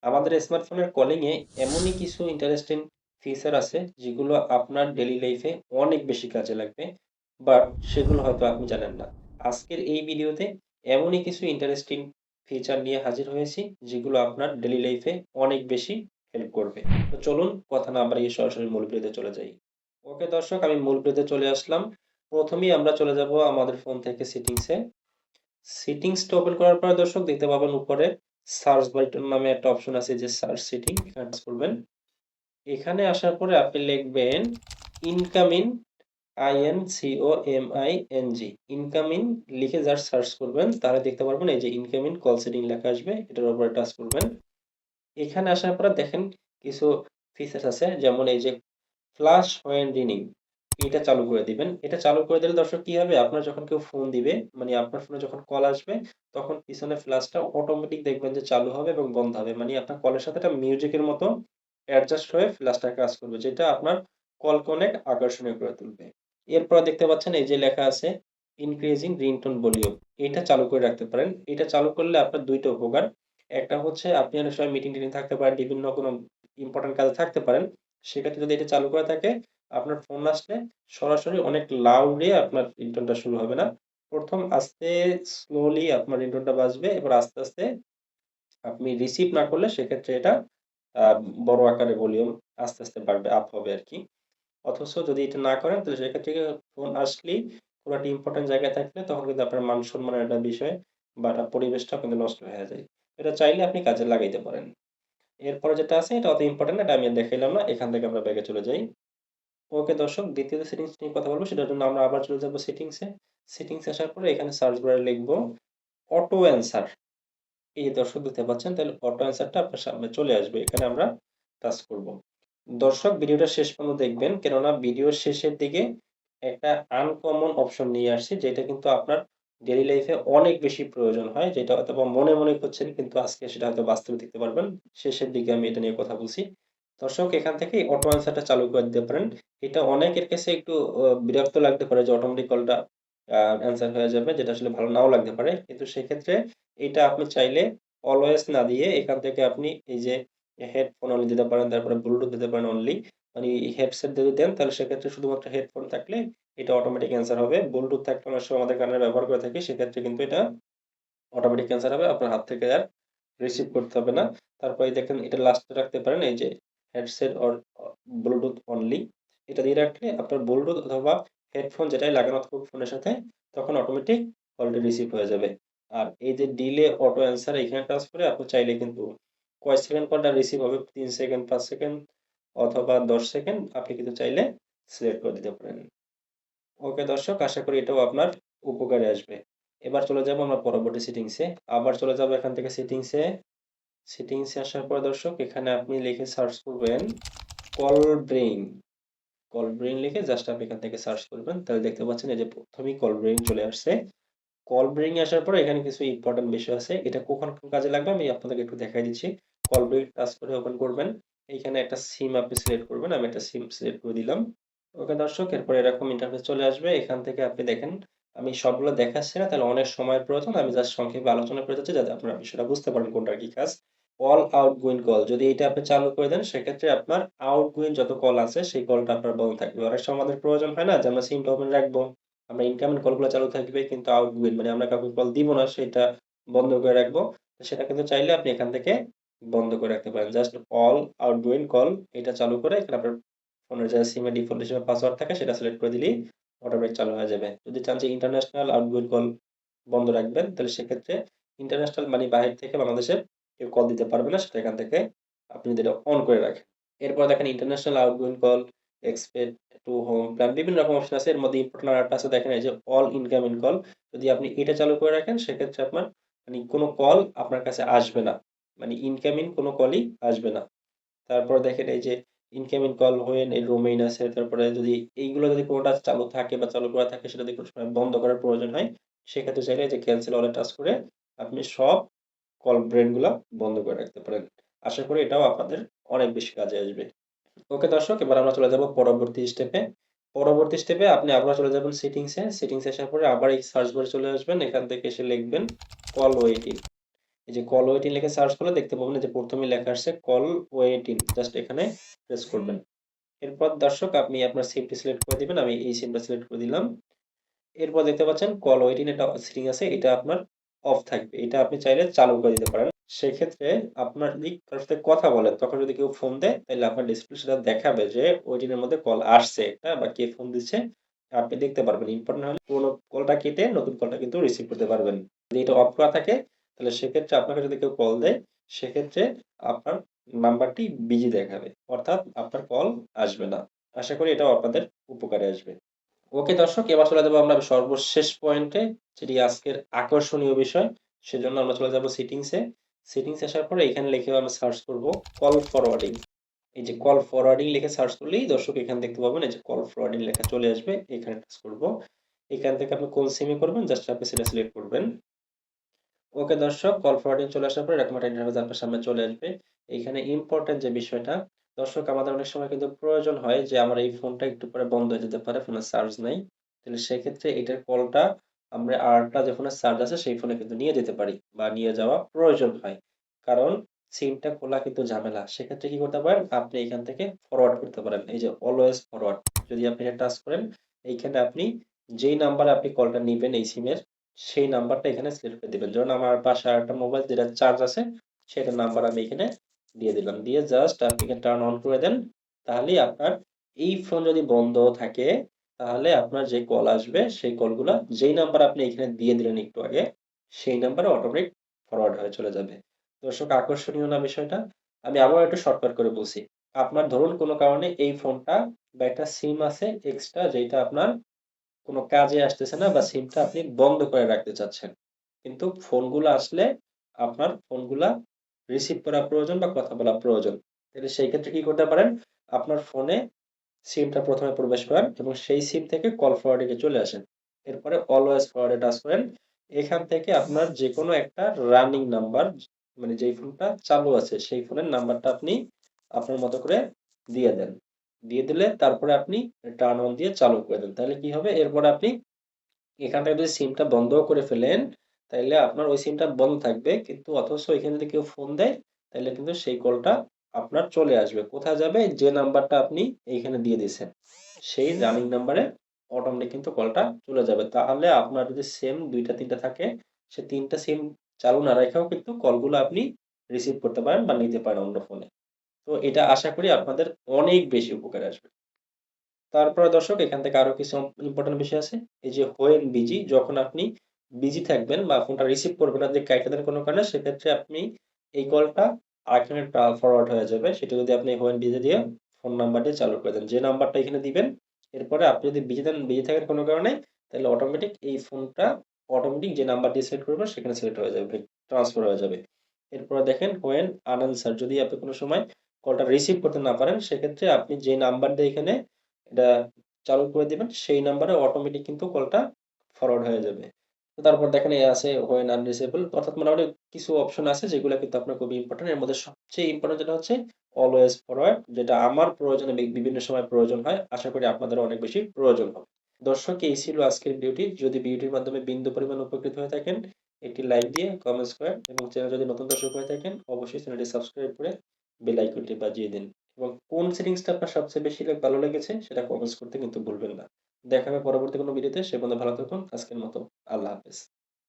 আমাদের স্মার্টফোনের কলিং এ এমনই কিছু ইন্টারেস্টিং ফিচার আছে যেগুলো আপনার ডেইলি লাইফে অনেক বেশি কাজে লাগবে। বাট সেগুলো হয়তো আপনি জানেন না। আজকের এই ভিডিওতে এমনই কিছু ইন্টারেস্টিং ফিচার নিয়ে হাজির হয়েছি যেগুলো আপনার ডেইলি লাইফে অনেক বেশি হেল্প করবে। তো চলুন কথা না বাড়িয়ে সরাসরি মূল ভিডিওতে চলে যাই। ওকে দর্শক, আমি মূল ভিডিওতে চলে আসলাম। প্রথমেই আমরা চলে যাব আমাদের ফোন থেকে সেটিংসে। সেটিংসটা ওপেন করার পরে দর্শক দেখতে পাবেন উপরে সার্চ বাটন নামে একটা অপশন আছে, যে সার্চ সেটিং, এখানে টাচ করবেন। এখানে আসার পরে আপনি লিখবেন ইনকামিং, INCOMING, ইনকামিং লিখে জাস্ট সার্চ করবেন, তাহলে দেখতে পারবেন এই যে ইনকামিং কল সেটিং লেখা আসবে, এটার উপরে টাচ করবেন। এখানে আসার পরে দেখেন কিছু ফিচার্স আছে, যেমন এই যে ফ্লাশ হোয়েন রিনিং, এটা চালু করে দিবেন। এটা চালু করে দিলে দর্শক কি হবে? আপনার যখন কেউ ফোন দিবে, মানে আপনার ফোনে যখন কল আসবে, তখন পিছনে ফ্ল্যাশটা অটোমেটিক দেখবেন যে চালু হবে এবং বন্ধ হবে। মানে আপনার কলের সাথে একটা মিউজিকের মতো অ্যাডজাস্ট হয়ে ফ্ল্যাশটা কাজ করবে। যেটা আপনার কলকে অনেক আকর্ষণীয় করে তুলবে। এরপরে দেখতে পাচ্ছেন এই যে লেখা আছে ইনক্রিজিং রিংটোন ভলিউম। এটা চালু করে রাখতে পারেন। এটা চালু করলে আপনার ২ টা উপকার। একটা হচ্ছে আপনি অনেক সময় মিটিং-টিটিং থাকতে পারেন, বিভিন্ন কোনো ইম্পোর্টেন্ট কাজে থাকতে পারেন। সেক্ষেত্রে যদি এটা চালু করা থাকে, আপনার ফোন আসলে সরাসরি অনেক লাউডে আপনার রিংটোনটা শুরু হবে না। ১ম আস্তে স্লোলি আপনার রিংটোনটা বাজবে। এবার আস্তে, আস্তে আপনি রিসিভ না করলে সেক্ষেত্রে এটা আ বড় আকারে ভলিউম আস্তে, আস্তে বাড়বে, আপ হবে আরকি। অথচ যদি এটা না করেন তাহলে সেক্ষেত্রে ফোন আসলেই কোন একটা ইম্পোর্টেন্ট জায়গায় থাকলে তখন কিন্তু আপনার মান-সম্মানের একটা বিষয় বা একটা পরিবেশটাও কিন্তু নষ্ট হয়ে যায়। এটা চাইলে আপনি কাজে লাগাইতে পারেন। এরপরে যেটা আছে এটা অত ইম্পোর্টেন্ট না, এটা আমি আর দেখাইলাম না। এখান থেকে আমরা ব্যাকে চলে যাই। ওকে দর্শক, দ্বিতীয় যে সেটিংস নিয়ে কথা বলব সেটার জন্য আমরা আবার চলে যাব সেটিংসে। সেটিংসে আসার পরে এখানে সার্চ বারে লিখব অটো অ্যান্সার। এই যে দর্শক দেখতে পাচ্ছেন, তাহলে অটো অ্যান্সারটা আপনার সামনে চলে আসবে। এখানে আমরা টাচ করব। দর্শক ভিডিওটা শেষ পর্যন্ত দেখবেন, কেননা ভিডিওর শেষের দিকে একটা আনকমন অপশন নিয়ে আসছি, যেটা কিন্তু আপনার ডেইলি লাইফে অনেক বেশি প্রয়োজন হয়। যেটা হয়তোবা মনে, মনে করছেন কিন্তু আজকে সেটা হয়তো বাস্তবে দেখতে পারবেন। শেষের দিকে আমি এটা নিয়ে কথা বলছি। দর্শক এখান থেকে অটো অ্যান্সারটা চালু করে দিতে পারেন। এটা অনেকের কাছে একটু বিরক্ত লাগতে পারে যে অটোমেটিক কলটা অ্যান্সার হয়ে যাবে, যেটা আসলে ভালো নাও লাগতে পারে। কিন্তু সেক্ষেত্রে এটা আপনি চাইলে অলওয়েজ না দিয়ে এখান থেকে আপনি এই যে হেডফোন অনলি দিতে পারেন, তারপরে ব্লুটুথ দিতে পারেন অনলি। মানে হেডসেট যদি দেন তাহলে সেক্ষেত্রে শুধুমাত্র হেডফোন থাকলে এটা অটোমেটিক অ্যান্সার হবে। ব্লুটুথ থাকলে অনেক সময় আমাদের কানে ব্যবহার করে থাকি, সেক্ষেত্রে কিন্তু এটা অটোমেটিক অ্যান্সার হবে। আপনার হাত থেকে আর রিসিভ করতে হবে না। তারপরে দেখেন এটা লাস্টে রাখতে পারেন এই যে হেডসেট অর ব্লুটুথ অনলি। এটা দিয়ে রাখলে আপনার ব্লুটুথ অথবা হেডফোন যেটাই লাগানো থাকুক ফোনের সাথে, তখন অটোমেটিক কলটি রিসিভ হয়ে যাবে। আর এই যে ডিলে অটো অ্যান্সার এখানে টাচ করে আপনি চাইলে কিন্তু কয় সেকেন্ড কলটা রিসিভ হবে, ৩ সেকেন্ড, ৫ সেকেন্ড অথবা ১০ সেকেন্ড, আপনি কিন্তু চাইলে সিলেক্ট করে দিতে পারেন। ওকে দর্শক, আশা করি এটাও আপনার উপকারে আসবে। এবার চলে যাব আমরা পরবর্তী সেটিংসে। আবার চলে যাব এখান থেকে সেটিংসে। সেটিংসে আসার পর দর্শক এখানে আপনি লিখে সার্চ করবেন কল ব্রেইন। কল ব্রেইন লিখে জাস্ট আপনি এখান থেকে সার্চ করবেন। তাহলে দেখতে পাচ্ছেন এই যে ১ম এই কল ব্রেইন চলে আসছে। কল ব্রেইন এ আসার পরে এখানে কিছু ইম্পোর্টেন্ট বিষয় আছে। এটা কখন কাজে লাগবে আমি আপনাদেরকে একটু দেখাই দিচ্ছি। কল ব্রেইন টাচ করে ওপেন করবেন। এইখানে একটা সিম আপনি সিলেক্ট করবেন। আমি একটা সিম সিলেক্ট করে দিলাম। ওকে দর্শক, এরপর এরকম ইন্টারফেস চলে আসবে। এখান থেকে আপনি দেখেন, আমি সবগুলো দেখাচ্ছি না, তাহলে অনেক সময়ের প্রয়োজন। আমি জাস্ট সংক্ষেপে আলোচনা করে যাচ্ছি যাতে আপনারা বিষয়টা বুঝতে পারেন কোনটার কি কাজ। অল আউটগোয়িং কল, যদি এটা আপনি চালু করে দেন সেক্ষেত্রে আপনার আউটগোয়িং যত কল আছে সেই কলটা আপনার বন্ধ থাকবে। অনেক সময় আমাদের প্রয়োজন হয় না যে আমরা সিমটা ওপেন রাখবো। আমরা ইনকামিং কলগুলো চালু থাকবে কিন্তু আউটগোয়িং মানে আমরা কাউকে কল দিব না সেটা বন্ধ করে রাখবো। তো সেটা কিন্তু চাইলে আপনি এখান থেকে বন্ধ করে রাখতে পারেন। জাস্ট অল আউটগোয়িং কল এটা চালু করে এখানে আপনার ফোনের যে সিমে ডিফল্ট হিসেবে পাসওয়ার্ড থাকে সেটা সিলেক্ট করে দিলেই অটোমেটিক চালু হয়ে যাবে। যদি চান যে ইন্টারন্যাশনাল আউটগোয়িং কল বন্ধ রাখবেন তাহলে সেক্ষেত্রে ইন্টারন্যাশনাল মানে বাহির থেকে বাংলাদেশে কেউ কল দিতে পারবে না, সেটা এখান থেকে আপনি যদি এটা অন করে রাখেন। এরপর দেখেন international outgoing call, expect to home plan, বিভিন্ন রকম অপশন আছে। এর মধ্যে ইম্পোর্টেন্ট আরেকটা আছে, দেখেন এই যে অল ইনকামিং কল। যদি আপনি এটা চালু করে রাখেন সেক্ষেত্রে আপনার মানে কোনো কল আপনার কাছে আসবে না। মানে ইনকামিং কোনো কলই আসবে না। তারপর দেখেন এই যে ইনকামিং কল হোয়েন এই রোমেইন আছে। তারপরে যদি এইগুলো যদি কোনটা চালু থাকে বা চালু করা থাকে সেটা যদি কোনো সময় বন্ধ করার প্রয়োজন হয়, সেক্ষেত্রে চাইলে এই যে ক্যানসেল অল এ টাচ করে আপনি সব কল ব্রেন গুলা বন্ধ করে রাখতে পারেন। আশা করি এটাও আপনাদের অনেক বেশি কাজে আসবে। ওকে দর্শক, এবার আমরা চলে যাব পরবর্তী স্টেপে। পরবর্তী স্টেপে আপনি আবার চলে যাবেন সেটিংসে। সেটিংসে আসার পরে আবার এই সার্চ বারে চলে আসবেন। এখান থেকে এসে লিখবেন কল ওয়েটিং। এই যে কল ওয়েটিং লিখে সার্চ করলে দেখতে পাবেন যে প্রথমে লেখা আসছে কল ওয়েটিং। জাস্ট এখানে প্রেস করবেন। এরপর দর্শক আপনি আপনার সিমটি সিলেক্ট করে দিবেন। আমি এই সিমটা সিলেক্ট করে দিলাম। এরপর দেখতে পাচ্ছেন কল ওয়েটিং একটা সেটিং আছে। এটা আপনার অফ থাকবে। এটা আপনি চাইলে চালু করে দিতে পারেন। সেক্ষেত্রে আপনার যদি কারো সাথে কথা বলেন, তখন যদি কেউ ফোন দেয়, তাইলে আপনার ডিসপ্লে সেটা দেখাবে যে ওয়েটিং এর মধ্যে কল আসছে একটা বা কে ফোন দিচ্ছে। আপনি দেখতে পারবেন। ইম্পোর্টেন্ট হলে পুরোনো কলটা কেটে নতুন কলটা কিন্তু রিসিভ করতে পারবেন। যদি এটা অফ করা থাকে, তাহলে সেক্ষেত্রে আপনাকে যদি কেউ কল দেয়, সেক্ষেত্রে আপনার নাম্বারটি বিজি দেখাবে। অর্থাৎ আপনার কল আসবে না। আশা করি এটাও আপনাদের উপকারে আসবে। ওকে দর্শক, এবার চলে যাবো আমরা সর্বশেষ পয়েন্টে, যেটি আজকের আকর্ষণীয় বিষয়। সেজন্য আমরা চলে যাবো সেটিংসে। সেটিংসে আসার পরে এখানে লিখে আমরা সার্চ করব কল ফরওয়ার্ডিং। এই যে কল ফরওয়ার্ডিং লিখে সার্চ করলেই দর্শক এখানে দেখতে পাবেন এই যে কল ফরওয়ার্ডিং লেখা চলে আসবে। এখানে টাচ করব। এখান থেকে আপনি কোন সিমে করবেন জাস্ট আপনি সেটা সিলেক্ট করবেন। ওকে দর্শক, কল ফরওয়ার্ডিং চলে আসার পর এরকম একটা ইন্টারফেস আপনার সামনে চলে আসবে। এইখানে ইম্পোর্টেন্ট যে বিষয়টা, দর্শক আমাদের অনেক সময় কিন্তু প্রয়োজন হয় যে আমার এই ফোনটা একটু পরে বন্ধ হয়ে যেতে পারে, ফোনে চার্জ নাই। তাহলে সেক্ষেত্রে এটার কলটা আমরা আরেকটা যে ফোনে চার্জ আছে সেই ফোনে কিন্তু নিয়ে যেতে পারি বা নিয়ে যাওয়া প্রয়োজন হয়। কারণ সিমটা খোলা কিন্তু ঝামেলা। সেক্ষেত্রে কি করতে পারেন? আপনি এখান থেকে ফরওয়ার্ড করতে পারেন। এই যে অলওয়েজ ফরওয়ার্ড, যদি আপনি এটা টাচ করেন, এইখানে আপনি যেই নাম্বারে আপনি কলটা নিবেন এই সিমের, সেই নাম্বারটা এখানে সিলেক্ট করে দিবেন। ধরুন আমার বাসায় আরেকটা মোবাইল যেটা চার্জ আছে, সেটার নাম্বার আমি এখানে দিয়ে দিলাম। দিয়ে জাস্ট আপনি এখানে টার্ন অন করে দেন। তাহলেই আপনার এই ফোন যদি বন্ধ থাকে, তাহলে আপনার যে কল আসবে সেই কলগুলা যেই নাম্বার আপনি এখানে দিয়ে দিলেন একটু আগে, সেই নাম্বারে অটোমেটিক ফরওয়ার্ড হয়ে চলে যাবে। দর্শক আকর্ষণীয় না বিষয়টা? আমি আবারও একটু শর্টকাট করে বলছি। আপনার ধরুন কোনো কারণে এই ফোনটা বা একটা সিম আছে এক্সট্রা, যেটা আপনার কোন কাজে আসতেছে না বা সিমটা আপনি বন্ধ করে রাখতে চাচ্ছেন। কিন্তু ফোনগুলা আসলে আপনার ফোনগুলা রিসিভ করা প্রয়োজন বা কথা বলা প্রয়োজন। তাহলে সেই ক্ষেত্রে কি করতে পারেন? আপনার ফোনে সিমটা ১ম এ প্রবেশ করান এবং সেই সিম থেকে কল ফরওয়ার্ডিং এ চলে আসেন। এরপরে অলওয়েজ ফরওয়ার্ড এ টাচ করেন। এখান থেকে আপনার যেকোনো একটা রানিং নাম্বার, মানে যেই ফোনটা চালু আছে সেই ফোনের নাম্বারটা আপনি আপনার মতো করে দিয়ে দেন। দিয়ে দিলে তারপরে আপনি টার্ন অন দিয়ে চালু করে দেন। তাহলে কি হবে? এরপরে আপনি এখান থেকে যদি সিমটা বন্ধও করে ফেলেন, তাইলে আপনার ওই সিমটা বন্ধ থাকবে। কিন্তু অথচ এখানে যদি কেউ ফোন দেয়, তাইলে কিন্তু সেই কলটা আপনার চলে আসবে। কোথায় যাবে? যে নাম্বারটা আপনি এইখানে দিয়ে দিছেন, সেই রানিং নাম্বারে অটোমেটিক কিন্তু কলটা চলে যাবে। তাহলে আপনার যদি সেম ২ টা ৩ টা থাকে, সে ৩ টা সিম চালু না রাইখাও কিন্তু কলগুলো আপনি রিসিভ করতে পারেন বা নিতে পারেন অন্য ফোনে। তো এটা আশা করি আপনাদের অনেক বেশি উপকারে আসবে। তারপরে দর্শক এখান থেকে আরো কিছু ইম্পোর্টেন্ট বিষয় আছে। এই যে হোয়েন বিজি, যখন আপনি বিজি থাকবেন বা ফোনটা রিসিভ করবেন না, যদি কাইটা দেন কোনো কারণে, সেক্ষেত্রে আপনি এই কলটা আরেকজনের ফরওয়ার্ড হয়ে যাবে। সেটা যদি আপনি হোয়েন বিজি দিয়ে ফোন নাম্বারটি চালু করে দেন। যে নাম্বারটা এখানে দিবেন, এরপরে আপনি যদি বিজি থাকেন কোনো কারণে, তাহলে অটোমেটিক এই ফোনটা অটোমেটিক যে নাম্বারটি সেট করবেন সেখানে সিলেক্ট হয়ে যাবে, ট্রান্সফার হয়ে যাবে। এরপরে দেখেন হোয়েন আনআনসার্ড, যদি আপনি কোনো সময় কলটা রিসিভ করতে না পারেন, সেক্ষেত্রে আপনি যে নাম্বার দিয়ে এখানে এটা চালু করে দিবেন, সেই নাম্বারে অটোমেটিক কিন্তু কলটা ফরওয়ার্ড হয়ে যাবে। তো তারপর দেখেন আছে when unreachable, অর্থাৎ মোটামুটি কিছু অপশন আছে যেগুলা কিন্তু আপনার খুবই ইম্পোর্টেন্ট। এর মধ্যে সবচেয়ে ইম্পোর্টেন্ট যেটা হচ্ছে অলওয়েজ ফরওয়ার্ড, যেটা আমার প্রয়োজনে বিভিন্ন সময় প্রয়োজন হয়। আশা করি আপনাদেরও অনেক বেশি প্রয়োজন হবে। দর্শক এই ছিল আজকের ভিডিওটি। যদি ভিডিওটির মাধ্যমে বিন্দু পরিমাণ উপকৃত হয়ে থাকেন, একটি লাইক দিয়ে কমেন্টস করেন এবং চ্যানেলে যদি নতুন দর্শক হয়ে থাকেন, অবশ্যই চ্যানেলটি সাবস্ক্রাইব করে বেল আইকনটি বাজিয়ে দিন। এবং কোন সেটিংসটা আপনার সবচেয়ে বেশি ভালো লেগেছে সেটা কমেন্টস করতে কিন্তু ভুলবেন না। দেখা হবে পরবর্তী কোনো ভিডিওতে। সে পর্যন্ত ভালো থাকুন। আজকের মতো আল্লাহ হাফেজ।